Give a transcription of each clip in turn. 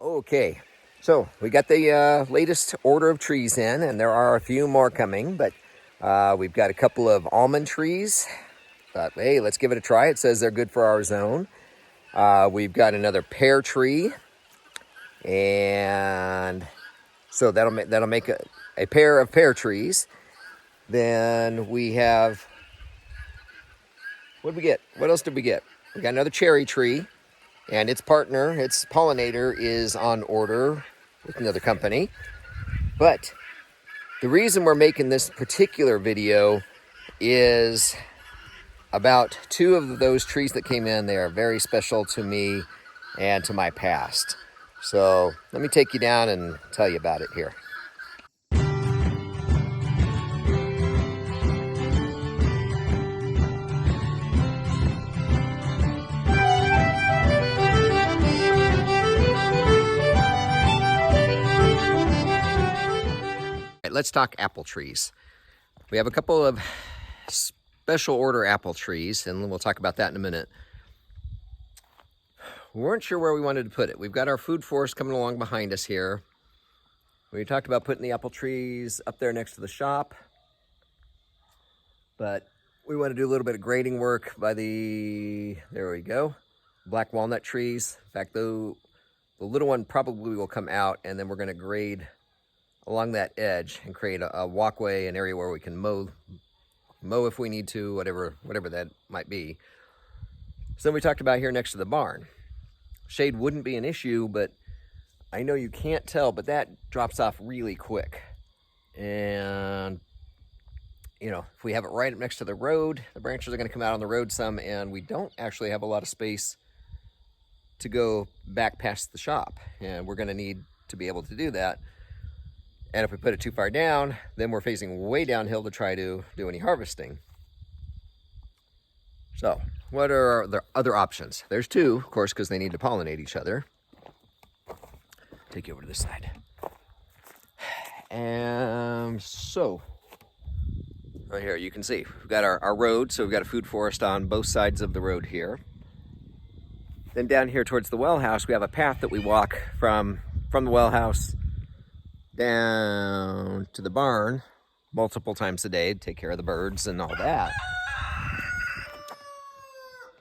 Okay, so we got the latest order of trees in, and there are a few more coming, but we've got a couple of almond trees. Thought, hey, let's give it a try. It says they're good for our zone. We've got another pear tree, and so that'll make a pair of pear trees. Then we have, what did we get? What else did we get? We got another cherry tree, and its partner, its pollinator, is on order with another company. But the reason we're making this particular video is about two of those trees that came in. They are very special to me and to my past. So let me take you down and tell you about it here. Let's talk apple trees. We have a couple of special order apple trees, and we'll talk about that in a minute. We weren't sure where we wanted to put it. We've got our food forest coming along behind us here. We talked about putting the apple trees up there next to the shop, but we want to do a little bit of grading work by there we go, black walnut trees. In fact, the little one probably will come out, and then we're going to grade along that edge and create a walkway, an area where we can mow if we need to, whatever that might be. So then we talked about here next to the barn. Shade wouldn't be an issue, but I know you can't tell, but that drops off really quick. And, you know, if we have it right up next to the road, the branches are going to come out on the road some, and we don't actually have a lot of space to go back past the shop. And we're going to need to be able to do that. And if we put it too far down, then we're facing way downhill to try to do any harvesting. So what are the other options? There's two, of course, because they need to pollinate each other. Take you over to this side. And so right here, you can see we've got our road. So we've got a food forest on both sides of the road here. Then down here towards the well house, we have a path that we walk from the well house down to the barn multiple times a day to take care of the birds and all that.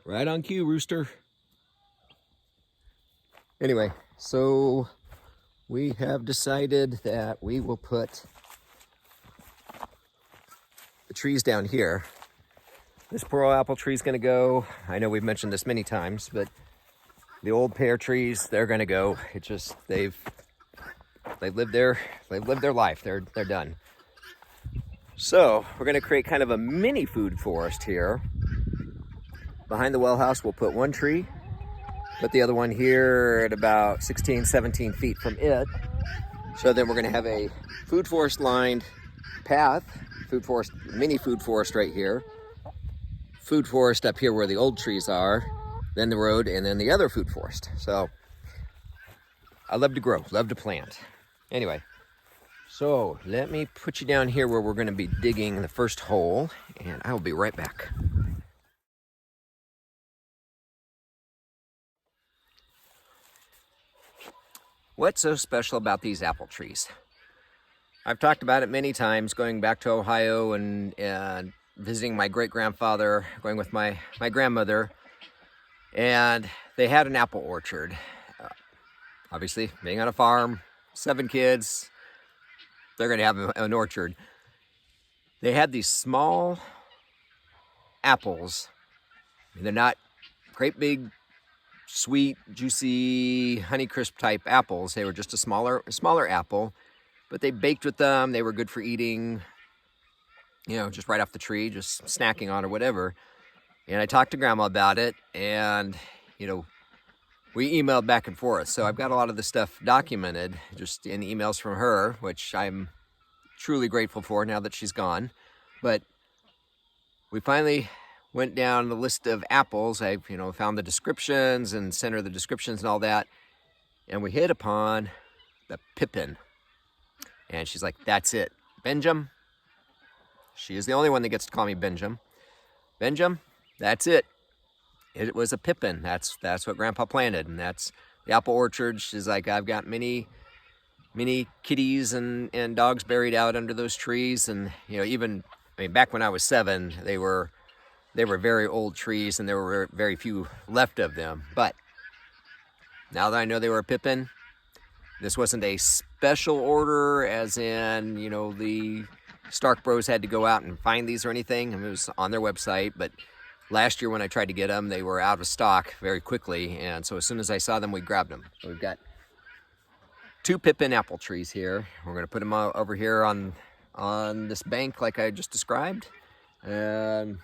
Right on cue, rooster. Anyway, so we have decided that we will put the trees down here. This poor old apple tree is going to go. I know we've mentioned this many times, but the old pear trees, they're going to go. It just, they've lived their life. They're done. So we're going to create kind of a mini food forest here. Behind the well house, we'll put one tree, put the other one here at about 16, 17 feet from it. So then we're going to have a food forest lined path, mini food forest right here, food forest up here where the old trees are, then the road, and then the other food forest. So I love to grow, love to plant. Anyway, so let me put you down here where we're going to be digging the first hole, and I will be right back. What's so special about these apple trees? I've talked about it many times, going back to Ohio and visiting my great-grandfather, going with my grandmother, and they had an apple orchard. Obviously, being on a farm, 7 kids, they're going to have an orchard. They had these small apples. They're not great big, sweet, juicy, Honeycrisp type apples. They were just a smaller apple, but they baked with them. They were good for eating, you know, just right off the tree, just snacking on or whatever. And I talked to Grandma about it, and, you know, we emailed back and forth. So I've got a lot of this stuff documented just in emails from her, which I'm truly grateful for now that she's gone. But we finally went down the list of apples. I, found the descriptions and sent her the descriptions and all that. And we hit upon the pippin. And she's like, that's it. Benjam. She is the only one that gets to call me Benjam. Benjam, that's it. It was a pippin. That's what Grandpa planted, and that's The apple orchards is like, I've got many kitties and dogs buried out under those trees. And, you know, even, I mean, back when I was 7, they were very old trees and there were very few left of them. But now that I know they were a pippin, this wasn't a special order as in, you know, the Stark Bros had to go out and find these or anything. I mean, it was on their website, but last year when I tried to get them, they were out of stock very quickly. And so as soon as I saw them, we grabbed them. So we've got 2 pippin apple trees here. We're gonna put them over here on this bank like I just described. And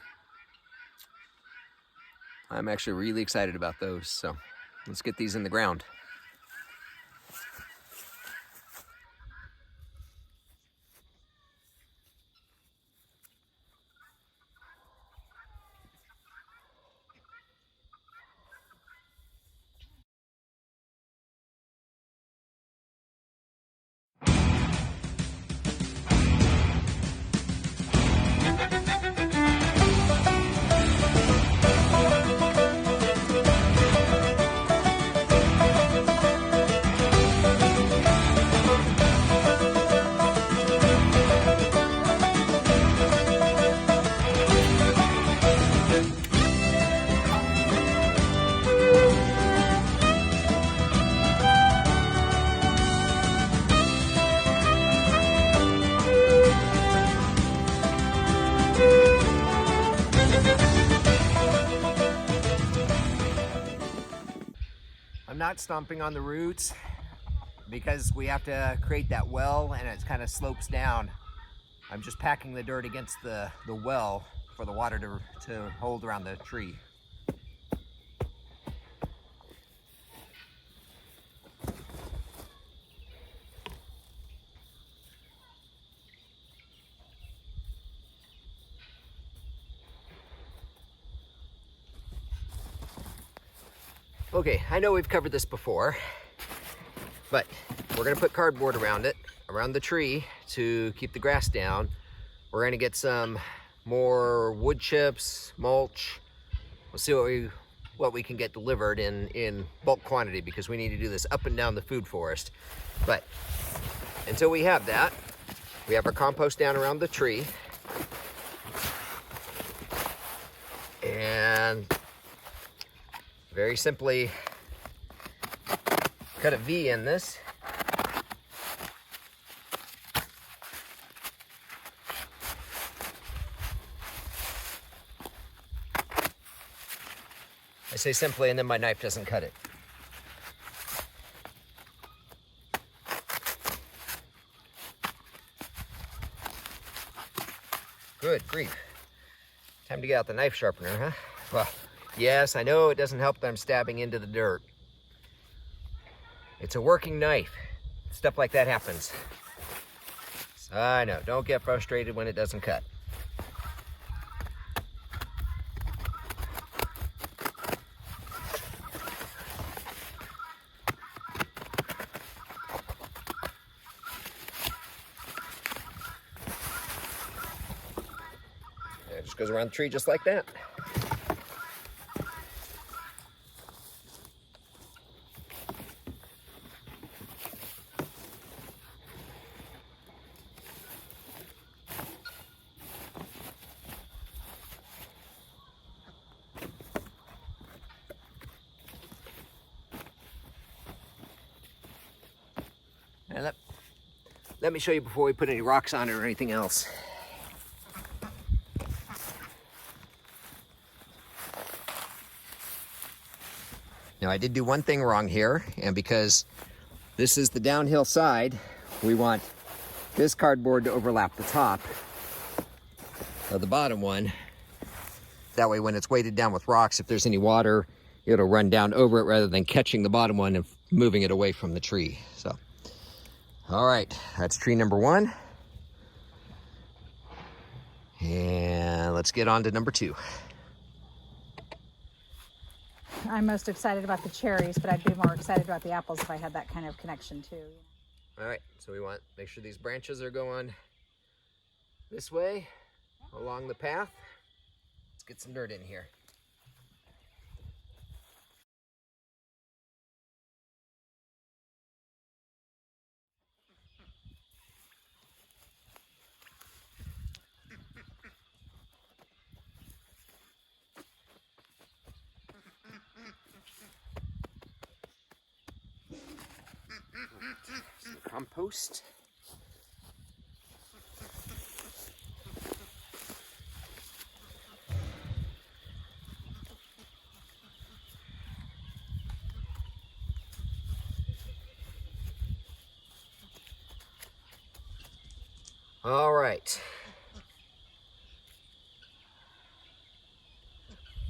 I'm actually really excited about those. So let's get these in the ground. I'm not stomping on the roots because we have to create that well and it kind of slopes down. I'm just packing the dirt against the well for the water to hold around the tree. Okay, I know we've covered this before, but we're gonna put cardboard around it, around the tree to keep the grass down. We're gonna get some more wood chips, mulch. We'll see what we can get delivered in bulk quantity because we need to do this up and down the food forest. But until we have that, we have our compost down around the tree. And very simply cut a V in this. I say simply and then my knife doesn't cut it. Good grief. Time to get out the knife sharpener, huh? Well, yes, I know it doesn't help that I'm stabbing into the dirt. It's a working knife. Stuff like that happens. So I know, don't get frustrated when it doesn't cut. It just goes around the tree just like that. And let me show you before we put any rocks on it or anything else. Now I did do one thing wrong here, and because this is the downhill side, we want this cardboard to overlap the top of the bottom one. That way when it's weighted down with rocks, if there's any water, it'll run down over it rather than catching the bottom one and moving it away from the tree. So, all right, that's tree number 1. And let's get on to number 2. I'm most excited about the cherries, but I'd be more excited about the apples if I had that kind of connection too. All right, so we want make sure these branches are going this way along the path. Let's get some dirt in here. Some compost. All right.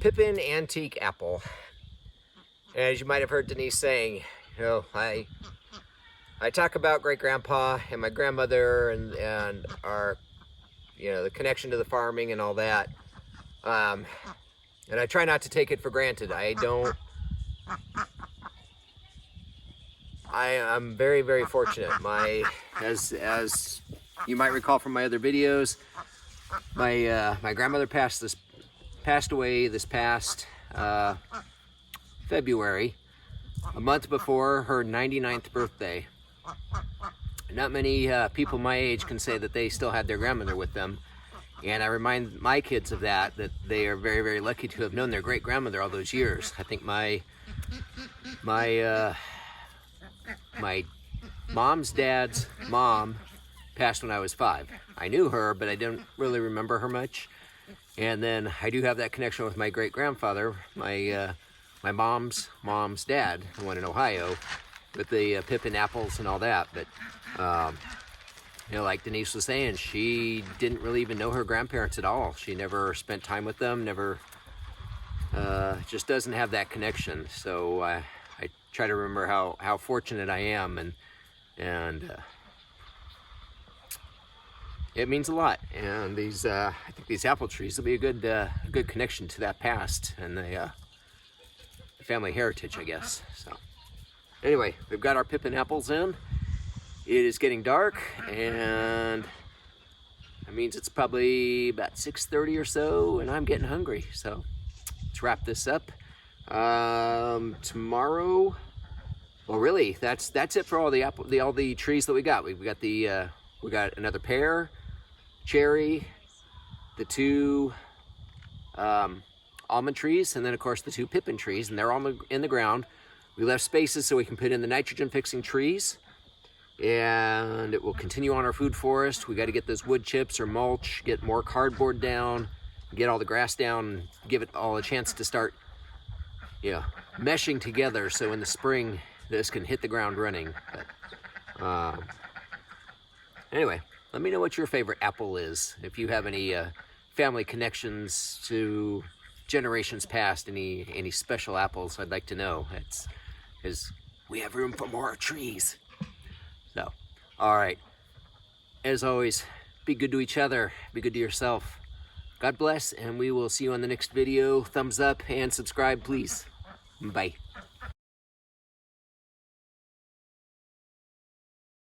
Pippin Antique Apple. As you might have heard Denise saying, you know, I talk about great grandpa and my grandmother and our, you know, the connection to the farming and all that. And I try not to take it for granted. I'm very, very fortunate. As you might recall from my other videos, my grandmother passed away this past February, a month before her 99th birthday. Not many people my age can say that they still had their grandmother with them, and I remind my kids of that they are very, very lucky to have known their great grandmother all those years. I think my mom's dad's mom passed when I was 5. I knew her, but I didn't really remember her much. And then I do have that connection with my great grandfather, my mom's dad, the one in Ohio, with the pippin apples and all that. But you know, like Denise was saying, she didn't really even know her grandparents at all. She never spent time with them, never, just doesn't have that connection. So I try to remember how fortunate I am, and it means a lot. And these, I think these apple trees will be a good connection to that past and the family heritage, I guess. So anyway, we've got our pippin apples in. It is getting dark, and that means it's probably about 6:30 or so, and I'm getting hungry. So let's wrap this up. Tomorrow, well, really, that's it for all the trees that we got. We got another pear, cherry, the 2 almond trees, and then of course the 2 pippin trees, and they're all in the ground. We left spaces so we can put in the nitrogen fixing trees, and it will continue on our food forest. We got to get those wood chips or mulch, get more cardboard down, get all the grass down, and give it all a chance to start, yeah, meshing together, so in the spring this can hit the ground running. But anyway, let me know what your favorite apple is. If you have any family connections to generations past, any special apples, I'd like to know. It's because we have room for more trees. So, all right. As always, be good to each other. Be good to yourself. God bless, and we will see you on the next video. Thumbs up and subscribe, please. Bye.